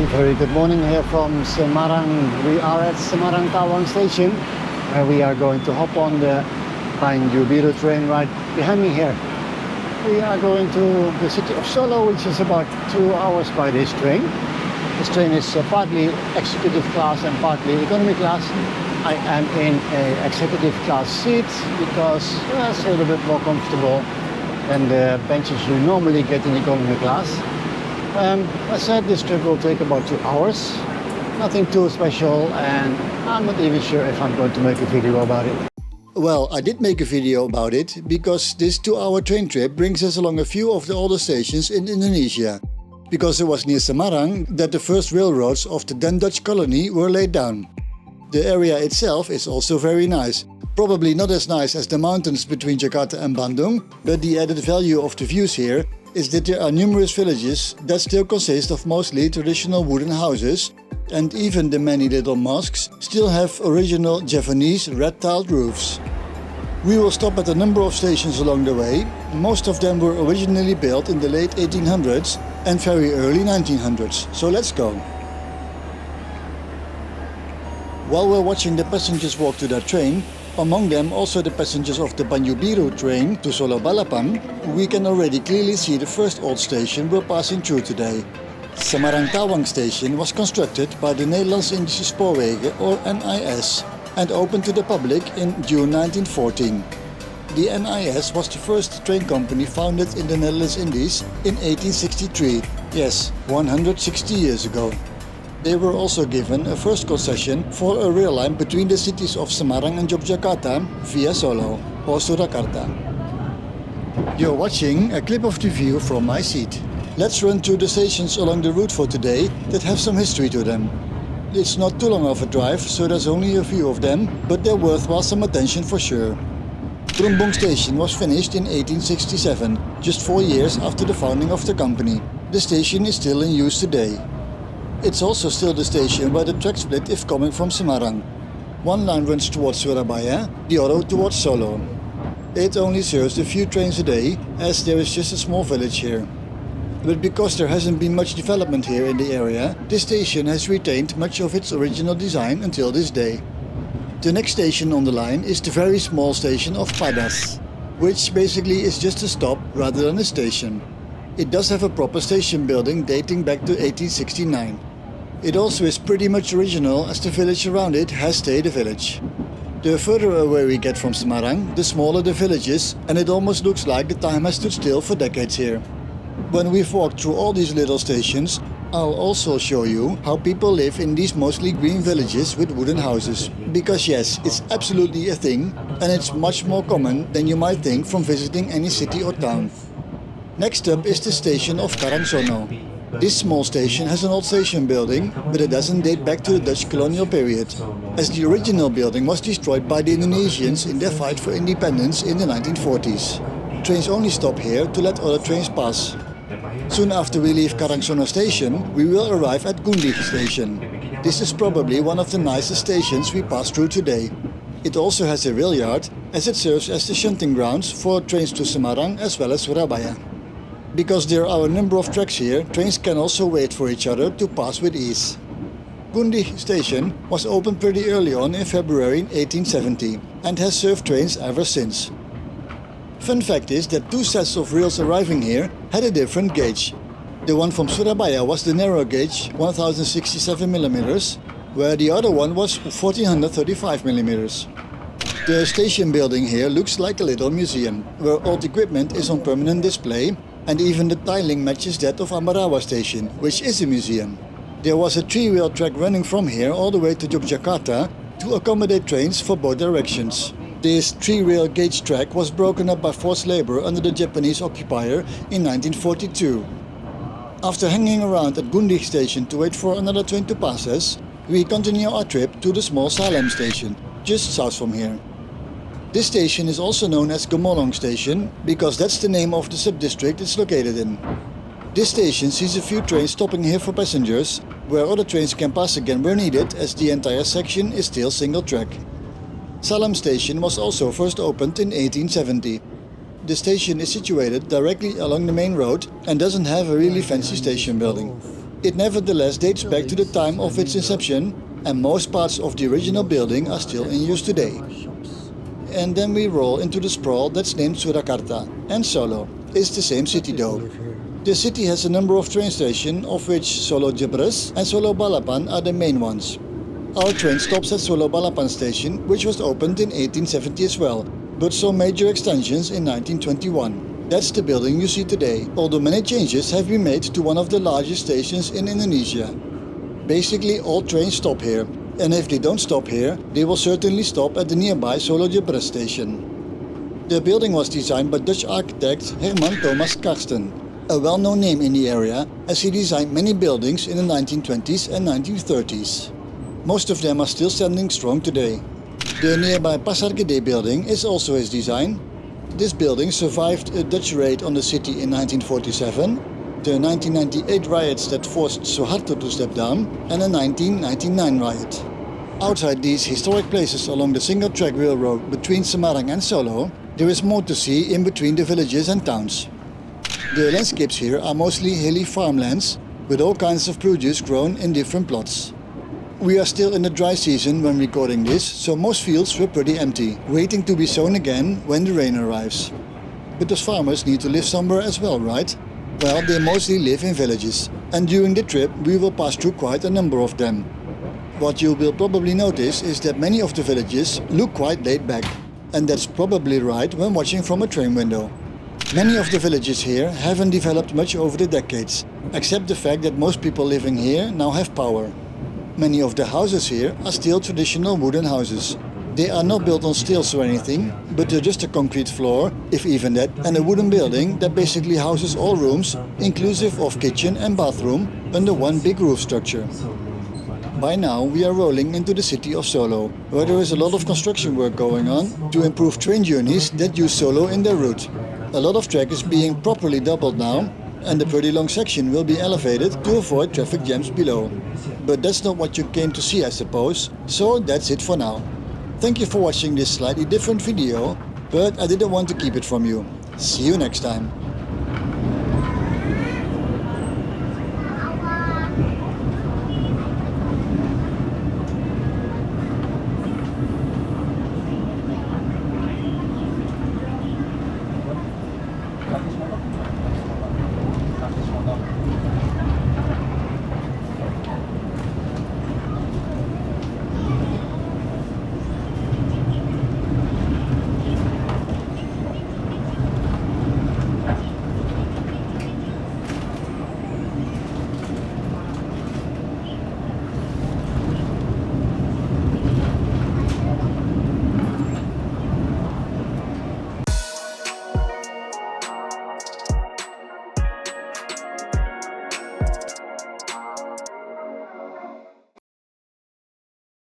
very good morning here from Semarang. We are at Semarang Tawang station where we are going to hop on the Banyubiru train right behind me here. We are going to the city of Solo, which is about 2 hours by this train. This train is partly executive class and partly economy class. I am in an executive class seat because it's a little bit more comfortable than the benches you normally get in economy class. I said this trip will take about 2 hours. Nothing too special, and I'm not even sure if I'm going to make a video about it. Well, I did make a video about it because this 2-hour train trip brings us along a few of the older stations in Indonesia. Because it was near Semarang that the first railroads of the then Dutch colony were laid down. The area itself is also very nice. Probably not as nice as the mountains between Jakarta and Bandung, but the added value of the views here is that there are numerous villages that still consist of mostly traditional wooden houses, and even the many little mosques still have original Javanese red-tiled roofs. We will stop at a number of stations along the way. Most of them were originally built in the late 1800s and very early 1900s, so let's go. While we're watching the passengers walk to their train, among them also the passengers of the Banyubiru train to Solo Balapan, we can already clearly see the first old station we're passing through today. Semarang Tawang station was constructed by the Nederlands-Indische Spoorwegen, or NIS, and opened to the public in June 1914. The NIS was the first train company founded in the Netherlands Indies in 1863, yes, 160 years ago. They were also given a first concession for a rail line between the cities of Semarang and Yogyakarta via Solo, or Surakarta. You're watching a clip of the view from my seat. Let's run through the stations along the route for today that have some history to them. It's not too long of a drive, so there's only a few of them, but they're worthwhile some attention for sure. Brumbung station was finished in 1867, just 4 years after the founding of the company. The station is still in use today. It's also still the station where the track split if coming from Semarang. One line runs towards Surabaya, the other towards Solo. It only serves a few trains a day, as there is just a small village here. But because there hasn't been much development here in the area, this station has retained much of its original design until this day. The next station on the line is the very small station of Padas, which basically is just a stop rather than a station. It does have a proper station building dating back to 1869. It also is pretty much original, as the village around it has stayed a village. The further away we get from Semarang, the smaller the village is, and it almost looks like the time has stood still for decades here. When we've walked through all these little stations, I'll also show you how people live in these mostly green villages with wooden houses. Because yes, it's absolutely a thing, and it's much more common than you might think from visiting any city or town. Next up is the station of Karangsono. This small station has an old station building, but it doesn't date back to the Dutch colonial period, as the original building was destroyed by the Indonesians in their fight for independence in the 1940s. Trains only stop here to let other trains pass. Soon after we leave Karangsono station, we will arrive at Gundi station. This is probably one of the nicest stations we pass through today. It also has a rail yard, as it serves as the shunting grounds for trains to Semarang as well as Surabaya. Because there are a number of tracks here, trains can also wait for each other to pass with ease. Gundi station was opened pretty early on in February 1870 and has served trains ever since. Fun fact is that 2 sets of rails arriving here had a different gauge. The one from Surabaya was the narrow gauge 1067mm, where the other one was 1435mm. The station building here looks like a little museum, where old equipment is on permanent display, and even the tiling matches that of Ambarawa station, which is a museum. There was a 3-rail track running from here all the way to Yogyakarta to accommodate trains for both directions. This 3-rail gauge track was broken up by forced labor under the Japanese occupier in 1942. After hanging around at Gundi station to wait for another train to pass us, we continue our trip to the small Salem station, just south from here. This station is also known as Gemolong station, because that's the name of the sub-district it's located in. This station sees a few trains stopping here for passengers, where other trains can pass again where needed, as the entire section is still single track. Salem station was also first opened in 1870. The station is situated directly along the main road and doesn't have a really fancy station building. It nevertheless dates back to the time of its inception, and most parts of the original building are still in use today. And then we roll into the sprawl that's named Surakarta, and Solo. It's the same city though. The city has a number of train stations, of which Solo Jebres and Solo Balapan are the main ones. Our train stops at Solo Balapan station, which was opened in 1870 as well, but saw major extensions in 1921. That's the building you see today, although many changes have been made to one of the largest stations in Indonesia. Basically all trains stop here, and if they don't stop here, they will certainly stop at the nearby Solo Jebres station. The building was designed by Dutch architect Herman Thomas Karsten, a well-known name in the area as he designed many buildings in the 1920s and 1930s. Most of them are still standing strong today. The nearby Pasar Gede building is also his design. This building survived a Dutch raid on the city in 1947, the 1998 riots that forced Suharto to step down, and a 1999 riot. Outside these historic places along the single-track railroad between Semarang and Solo, there is more to see in between the villages and towns. The landscapes here are mostly hilly farmlands, with all kinds of produce grown in different plots. We are still in the dry season when recording this, so most fields were pretty empty, waiting to be sown again when the rain arrives. But those farmers need to live somewhere as well, right? Well, they mostly live in villages, and during the trip we will pass through quite a number of them. What you will probably notice is that many of the villages look quite laid back, and that's probably right when watching from a train window. Many of the villages here haven't developed much over the decades, except the fact that most people living here now have power. Many of the houses here are still traditional wooden houses. They are not built on stilts or anything, but they're just a concrete floor, if even that, and a wooden building that basically houses all rooms, inclusive of kitchen and bathroom, under one big roof structure. By now we are rolling into the city of Solo, where there is a lot of construction work going on to improve train journeys that use Solo in their route. A lot of track is being properly doubled now, and the pretty long section will be elevated to avoid traffic jams below. But that's not what you came to see, I suppose, so that's it for now. Thank you for watching this slightly different video, but I didn't want to keep it from you. See you next time.